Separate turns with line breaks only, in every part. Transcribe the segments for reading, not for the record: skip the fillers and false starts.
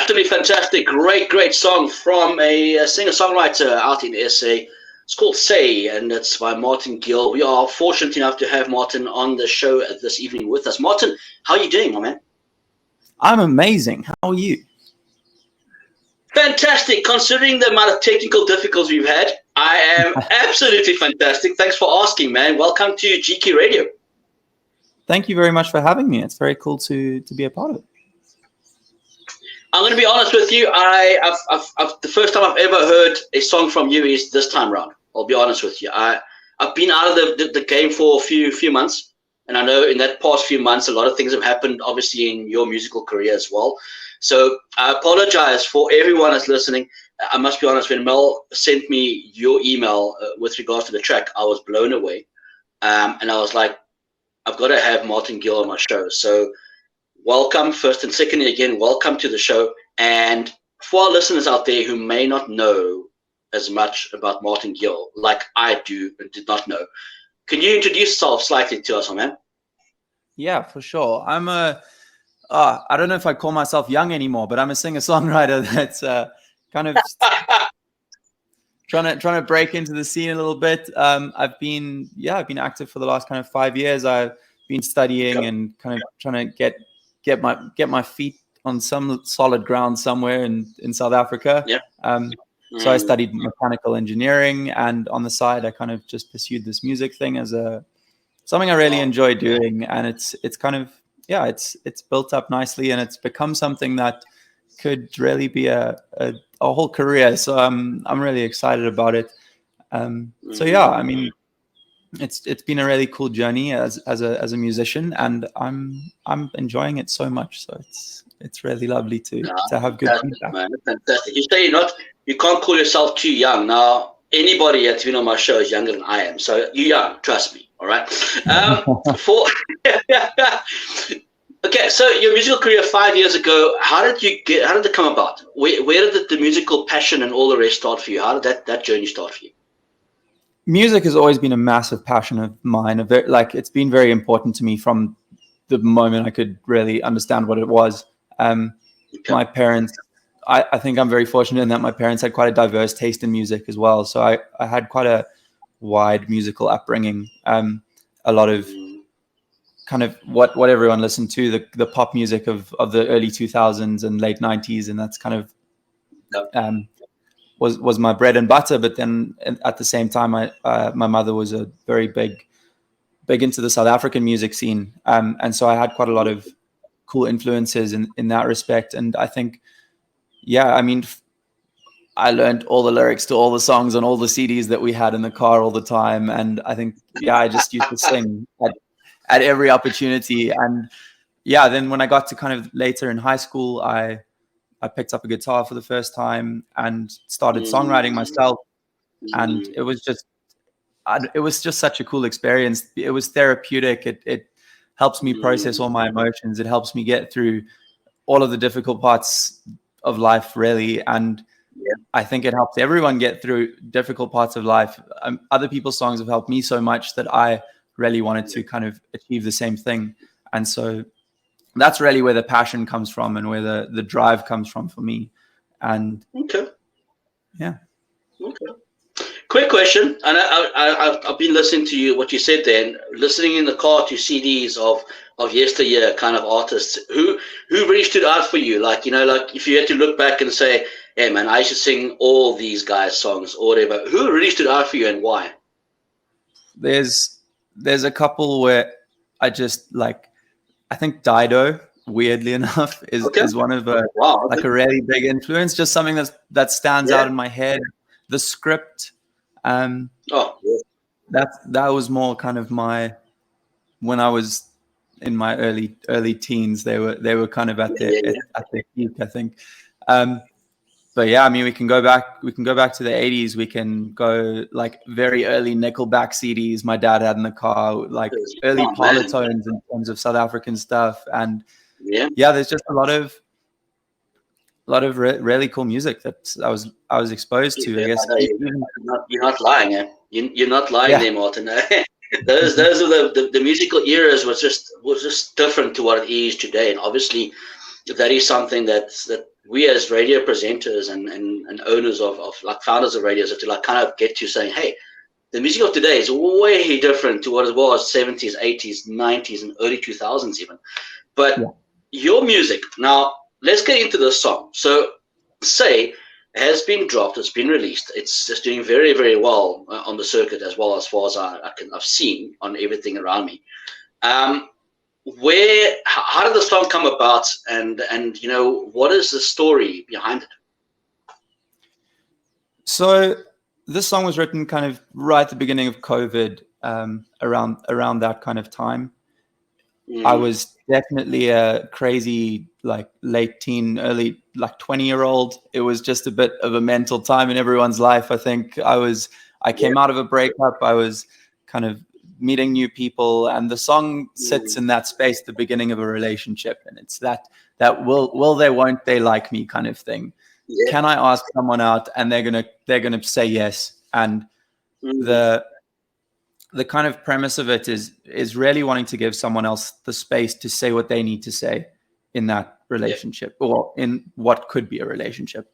Absolutely fantastic. Great song from a singer-songwriter out in SA. It's called Say, and it's by Martin Gill. We are fortunate enough to have Martin on the show this evening with us. Martin, how are you doing, my man?
I'm amazing. How are you?
Fantastic. Considering the amount of technical difficulties we've had, I am absolutely fantastic. Thanks for asking, man. Welcome to GQ Radio.
Thank you very much for having me. It's very cool to be a part of it.
I'm going to be honest with you. The first time I've ever heard a song from you is this time round. I'll be honest with you. I've been out of the game for a few months, and I know in that past few months a lot of things have happened, obviously, in your musical career as well. So I apologize for everyone that's listening. I must be honest, when Mel sent me your email with regards to the track, I was blown away. And I was like, I've got to have Martin Gill on my show. So welcome, first and secondly, again, welcome to the show. And for our listeners out there who may not know as much about Martin Gill, like I do and did not know, can you introduce yourself slightly to us, man?
Yeah, for sure. I'm I don't know if I call myself young anymore, but I'm a singer-songwriter that's kind of trying to break into the scene a little bit. I've been active for the last kind of 5 years. I've been studying and kind of trying to get my feet on some solid ground somewhere in South Africa.
Yeah.
So I studied mechanical engineering, and on the side I kind of just pursued this music thing as something I really enjoy doing, and it's kind of it's built up nicely, and it's become something that could really be a whole career. So I'm really excited about it. So yeah, I mean, it's been a really cool journey as a musician, and I'm enjoying it so much. So it's really lovely to have good feedback.
Man, fantastic. You say you can't call yourself too young. Now, anybody that's been on my show is younger than I am. So you're young, trust me. All right. Okay, so your musical career 5 years ago, how did it come about? Where did the musical passion and all the rest start for you? How did that journey start for you?
Music has always been a massive passion of mine. It's been very important to me from the moment I could really understand what it was. My parents, I think I'm very fortunate in that my parents had quite a diverse taste in music as well. So I had quite a wide musical upbringing. A lot of kind of what everyone listened to, the pop music of the early 2000s and late 90s, and that's kind of was my bread and butter. But then at the same time, my mother was a very big into the South African music scene, and so I had quite a lot of cool influences in that respect. And I think, I mean, I learned all the lyrics to all the songs on all the CDs that we had in the car all the time, and I think I just used to sing at every opportunity. And then when I got to kind of later in high school, I picked up a guitar for the first time and started songwriting myself. And it was just such a cool experience. It was therapeutic. It helps me process all my emotions. It helps me get through all of the difficult parts of life, really. And I think it helps everyone get through difficult parts of life. Other people's songs have helped me so much that I really wanted to kind of achieve the same thing. And so that's really where the passion comes from and where the drive comes from for me. And
Quick question, and I've been listening to you, what you said then, listening in the car to CDs of yesteryear kind of artists. Who really stood out for you? Like, like if you had to look back and say, hey man, I should sing all these guys' songs or whatever. Who really stood out for you and why?
There's a couple where I just like. I think Dido, weirdly enough, is one of a really big influence. Just something that stands out in my head. The Script. That was more kind of when I was in my early teens. They were kind of at their peak, I think. But I mean, we can go back to the 80s. We can go like very early Nickelback CDs my dad had in the car, like early Parlotones in terms of South African stuff. And there's just a lot of really cool music that I was exposed to. I guess
you're not lying, eh? You're not lying there, Martin. those are the musical eras was just different to what it is today, and obviously that is something that we as radio presenters and owners of like founders of radios have to like kind of get to saying, hey, the music of today is way different to what it was 70s, 80s, 90s, and early 2000s even. But your music, now let's get into this song. So Say has been dropped, it's been released. It's just doing very, very well on the circuit as well as far as I've seen on everything around me. How did the song come about, and you know, what is the story behind it?
So this song was written kind of right at the beginning of COVID, around that kind of time. I was definitely a crazy, like late teen, early like 20-year-old. It was just a bit of a mental time in everyone's life. I think I came out of a breakup. I was kind of meeting new people, and the song sits in that space, the beginning of a relationship, and it's that will they, won't they like me kind of thing. Can I ask someone out and they're gonna say yes? And the kind of premise of it is really wanting to give someone else the space to say what they need to say in that relationship, or in what could be a relationship.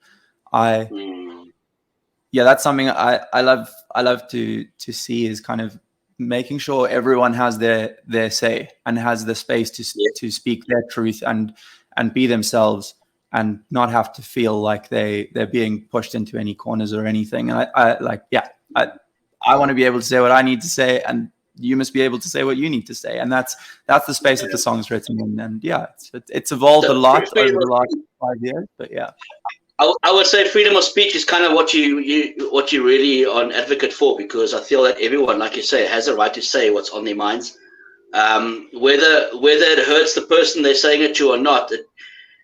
That's something I love to see, is kind of making sure everyone has their say and has the space to speak their truth and be themselves, and not have to feel like they're being pushed into any corners or anything. And I want to be able to say what I need to say, and you must be able to say what you need to say. And that's the space that the song's written in. And it's evolved a lot over the last 5 years, but yeah.
I would say freedom of speech is kind of what you really are an advocate for, because I feel that everyone, like you say, has a right to say what's on their minds. Whether it hurts the person they're saying it to or not,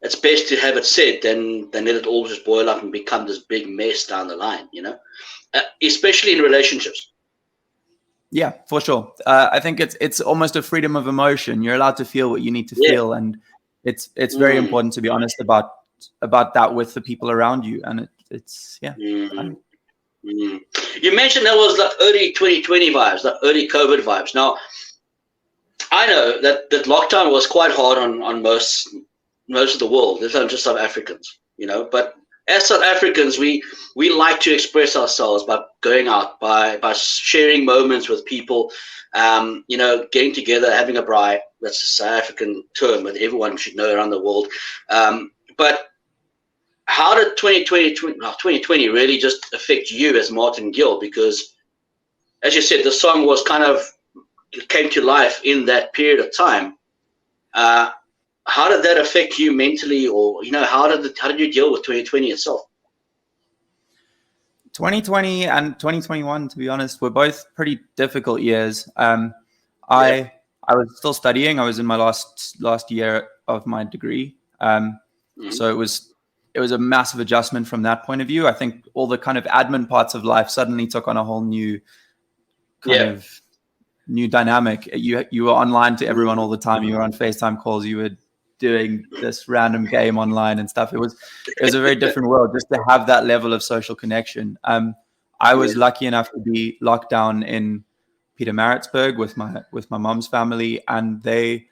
it's best to have it said than let it all just boil up and become this big mess down the line, you know, especially in relationships.
Yeah, for sure. I think it's almost a freedom of emotion. You're allowed to feel what you need to feel, and it's very important to be honest about that with the people around you. And it's
You mentioned that was like early 2020 vibes, like early COVID vibes. Now, I know that lockdown was quite hard on most of the world. It's not just South Africans, you know. But as South Africans, we like to express ourselves by going out, by sharing moments with people, you know, getting together, having a braai. That's a South African term that everyone should know around the world. But how did 2020 really just affect you as Martin Gill? Because, as you said, the song was kind of came to life in that period of time. How did that affect you mentally, or you know, how did you deal with 2020 itself?
2020 and 2021, to be honest, were both pretty difficult years. I was still studying. I was in my last year of my degree, so it was a massive adjustment from that point of view. I think all the kind of admin parts of life suddenly took on a whole new kind of new dynamic. You were online to everyone all the time. You were on FaceTime calls. You were doing this random game online and stuff. It was a very different world just to have that level of social connection. I was lucky enough to be locked down in Pietermaritzburg with my mom's family, and they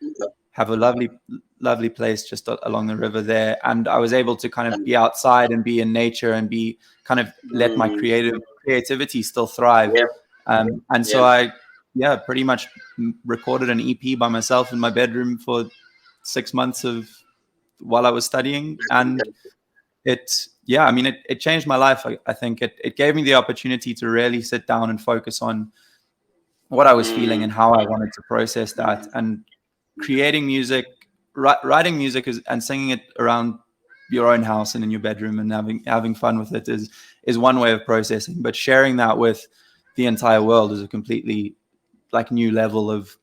have a lovely place just along the river there. And I was able to kind of be outside and be in nature and be kind of let my creativity still thrive. So I pretty much recorded an EP by myself in my bedroom for 6 months while I was studying. And it changed my life. I think it gave me the opportunity to really sit down and focus on what I was feeling and how I wanted to process that. And creating music, writing music and singing it around your own house and in your bedroom and having fun with it is one way of processing. But sharing that with the entire world is a completely like new level of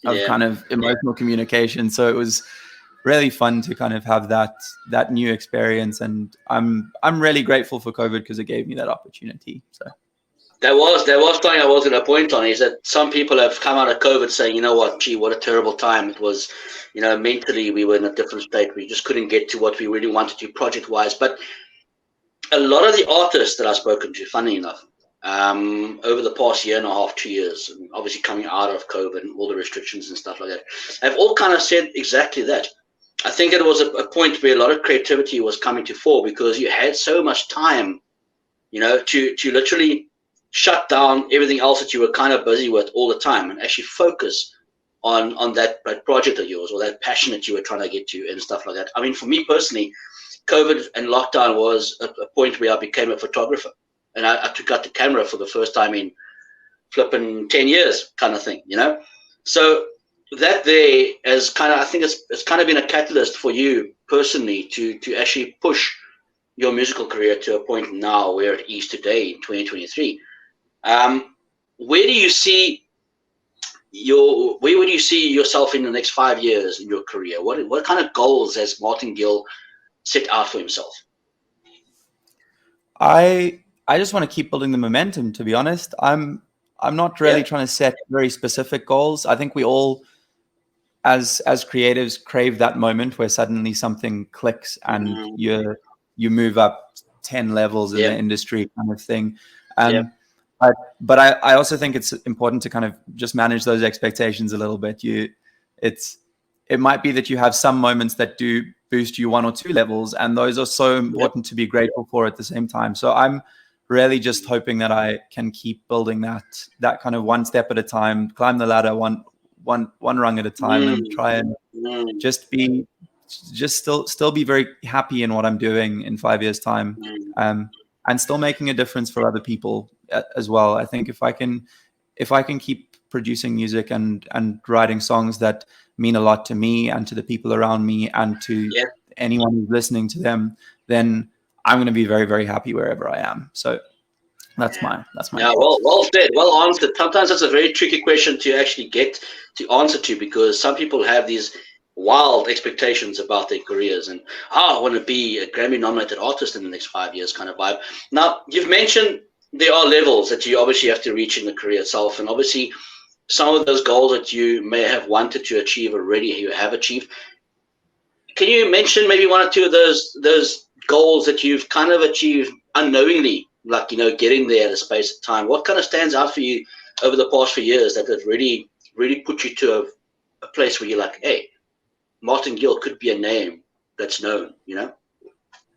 kind of emotional communication. So it was really fun to kind of have that new experience, and I'm really grateful for COVID because it gave me that opportunity. So
That was something I was going to point on, is that some people have come out of COVID saying, you know what, gee, what a terrible time it was. You know, mentally we were in a different state. We just couldn't get to what we really wanted to project-wise. But a lot of the artists that I've spoken to, funny enough, over the past year and a half, 2 years, and obviously coming out of COVID and all the restrictions and stuff like that, have all kind of said exactly that. I think it was a point where a lot of creativity was coming to fore because you had so much time, to literally shut down everything else that you were kind of busy with all the time and actually focus on that project of yours or that passion that you were trying to get to and stuff like that. I mean, for me personally, COVID and lockdown was a point where I became a photographer, and I took out the camera for the first time in flipping 10 years, kind of thing. So that there is kind of, I think it's kind of been a catalyst for you personally to actually push your musical career to a point now where it is today in 2023. Where do you see where would you see yourself in the next 5 years in your career? What kind of goals has Martin Gill set out for himself?
I just want to keep building the momentum, to be honest. I'm not really trying to set very specific goals. I think we all as creatives crave that moment where suddenly something clicks and you move up 10 levels in the industry, kind of thing. But I also think it's important to kind of just manage those expectations a little bit. It might be that you have some moments that do boost you 1 or 2 levels, and those are so important to be grateful for at the same time. So I'm really just hoping that I can keep building that kind of one step at a time, climb the ladder one rung at a time, and try and still be very happy in what I'm doing in 5 years' time, and still making a difference for other people as well. I think if I can keep producing music and writing songs that mean a lot to me and to the people around me and to anyone who's listening to them, then I'm going to be very, very happy wherever I am. So that's my
yeah, well said, well answered. Sometimes that's a very tricky question to actually get to answer to, because some people have these wild expectations about their careers and I want to be a Grammy nominated artist in the next 5 years kind of vibe. Now, you've mentioned there are levels that you obviously have to reach in the career itself, and obviously some of those goals that you may have wanted to achieve already you have achieved. Can you mention maybe 1 or 2 of those goals that you've kind of achieved unknowingly, like getting there at a space of time? What kind of stands out for you over the past few years that really put you to a place where you're like, hey, Martin Gill could be a name that's known,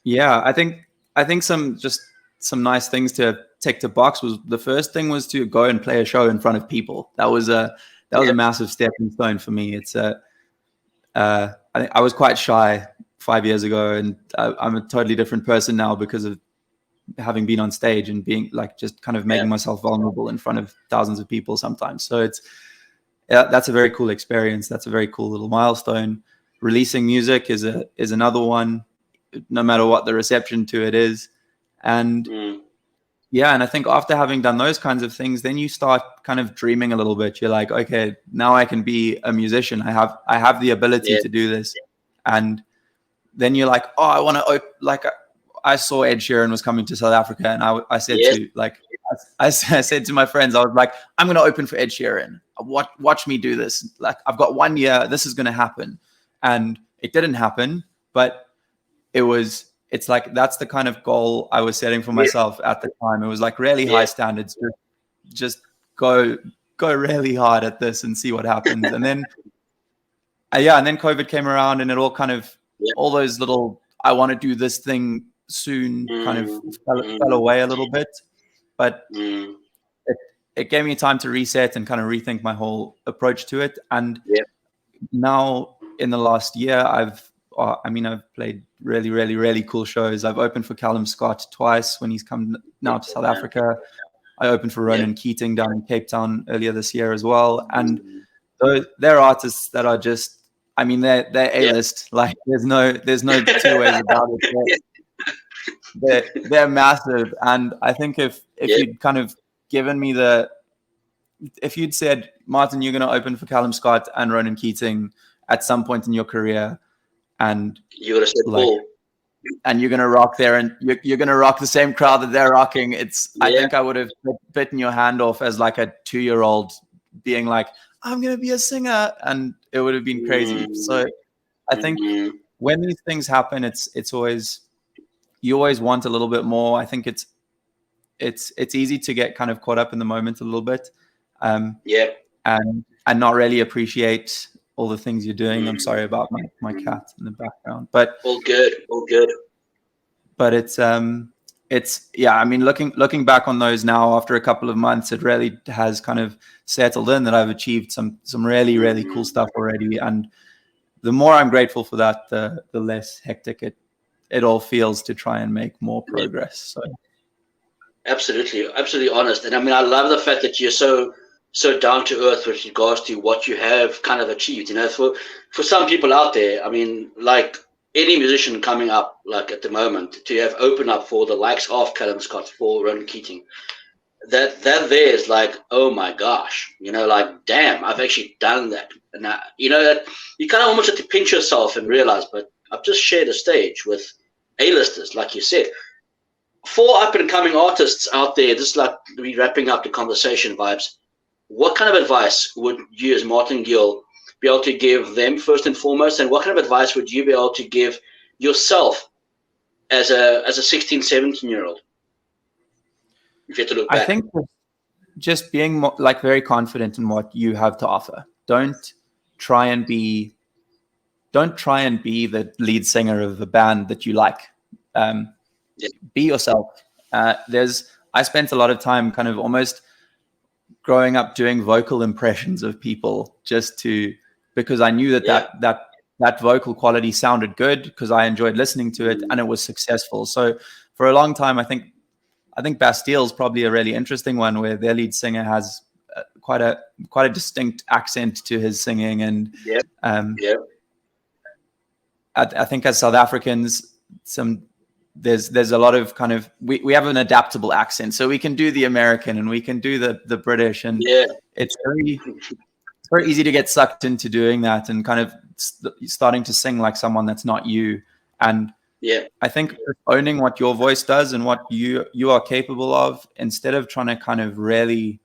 Yeah, I think some nice things to tick the box was, the first thing was to go and play a show in front of people. That was a massive stepping stone for me. It's I was quite shy 5 years ago, and I'm a totally different person now because of having been on stage and being like just kind of making myself vulnerable in front of thousands of people sometimes. So that's a very cool experience. That's a very cool little milestone. Releasing music is another one, no matter what the reception to it is. And and I think after having done those kinds of things, then you start kind of dreaming a little bit. You're like, okay, now I can be a musician. I have the ability to do this. And then you're like, oh, I want to I saw Ed Sheeran was coming to South Africa, and I said I said to my friends, I was like, I'm going to open for Ed Sheeran. Watch me do this. Like, I've got 1 year. This is going to happen. And it didn't happen, but it's like, that's the kind of goal I was setting for myself at the time. It was like really high standards. Just go really hard at this and see what happens. And then, and then COVID came around, and it all kind of, all those little, I want to do this thing soon kind of fell away a little bit. But it gave me time to reset and kind of rethink my whole approach to it. And now in the last year, I've played really, really, really cool shows. I've opened for Callum Scott twice when he's come now to South Africa. I opened for Ronan Keating down in Cape Town earlier this year as well. And they're artists that are just, they're A-list. Like there's no 2 ways about it. They're massive. And I think if you'd kind of given me if you'd said, Martin, you're going to open for Callum Scott and Ronan Keating at some point in your career, and
you would have said, cool.
And you're going to rock there, and you're going to rock the same crowd that they're rocking. I think I would have bitten your hand off as like a 2-year-old being like, I'm going to be a singer. And it would have been crazy. So I think when these things happen, it's always, you always want a little bit more. I think it's easy to get kind of caught up in the moment a little bit. And not really appreciate all the things you're doing. I'm sorry about my cat in the background, but
all good, all good.
But it's yeah. I mean, looking back on those now after a couple of months, it really has kind of settled in that I've achieved some really cool stuff already. And the more I'm grateful for that, the less hectic it all feels to try and make more progress. So
absolutely honest. And I mean, I love the fact that you're so down to earth with regards to what you have kind of achieved. You know, for some people out there, I mean, like any musician coming up, like at the moment, to have opened up for the likes of Callum Scott, for Ronan Keating, that there is like, oh my gosh, you know, like, damn, I've actually done that. And you know, that you kind of almost have to pinch yourself and realize, but I've just shared a stage with A-listers, like you said. For up and coming artists out there, just like we wrapping up the conversation vibes, what kind of advice would you as Martin Gill be able to give them first and foremost, and what kind of advice would you be able to give yourself as a 16, 17-year-old, if you had to look back?
I think just being more, like, very confident in what you have to offer. Don't try and be the lead singer of a band that you like. Be yourself. I spent a lot of time kind of almost growing up doing vocal impressions of people because I knew that vocal quality sounded good, because I enjoyed listening to it and it was successful. So for a long time, I think Bastille's probably a really interesting one, where their lead singer has quite a distinct accent to his singing. And I think as South Africans, there's a lot of kind of, we have an adaptable accent, so we can do the American and we can do the British, and it's very easy to get sucked into doing that and kind of starting to sing like someone that's not you. And I think owning what your voice does and what you are capable of, instead of trying to kind of really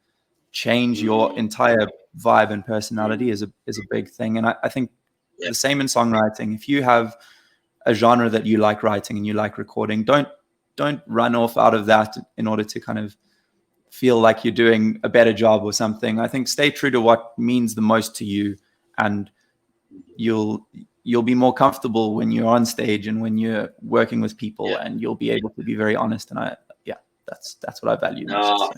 change your entire vibe and personality, is a big thing. And I think the same in songwriting. If you have a genre that you like writing and you like recording, don't run off out of that in order to kind of feel like you're doing a better job or something. I think stay true to what means the most to you, and you'll be more comfortable when you're on stage and when you're working with people, and you'll be able to be very honest. And that's what I value most.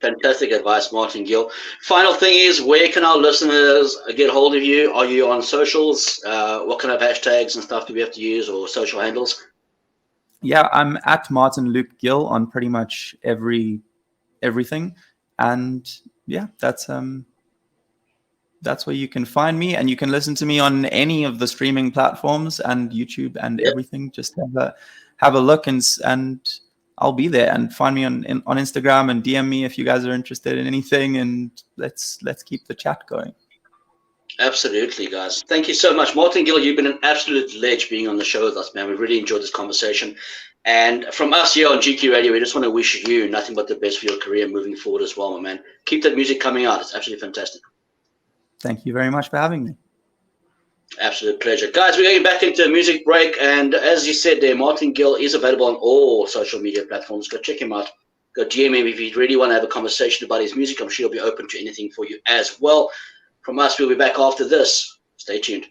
Fantastic advice, Martin Gill. Final thing is, where can our listeners get hold of you? Are you on socials? What kind of hashtags and stuff do we have to use, or social handles?
Yeah, I'm at Martin Luke Gill on pretty much everything. And that's where you can find me, and you can listen to me on any of the streaming platforms and YouTube and everything. Just have a look, and I'll be there. And find me on Instagram and DM me if you guys are interested in anything, and let's keep the chat going.
Absolutely, guys. Thank you so much. Martin Gill, you've been an absolute ledge being on the show with us, man. We really enjoyed this conversation. And from us here on GQ Radio, we just want to wish you nothing but the best for your career moving forward as well, my man. Keep that music coming out. It's absolutely fantastic.
Thank you very much for having me.
Absolute pleasure. Guys, we're going back into a music break. And as you said there, Martin Gill is available on all social media platforms. Go check him out. Go DM him if you really want to have a conversation about his music. I'm sure he'll be open to anything for you as well. From us, we'll be back after this. Stay tuned.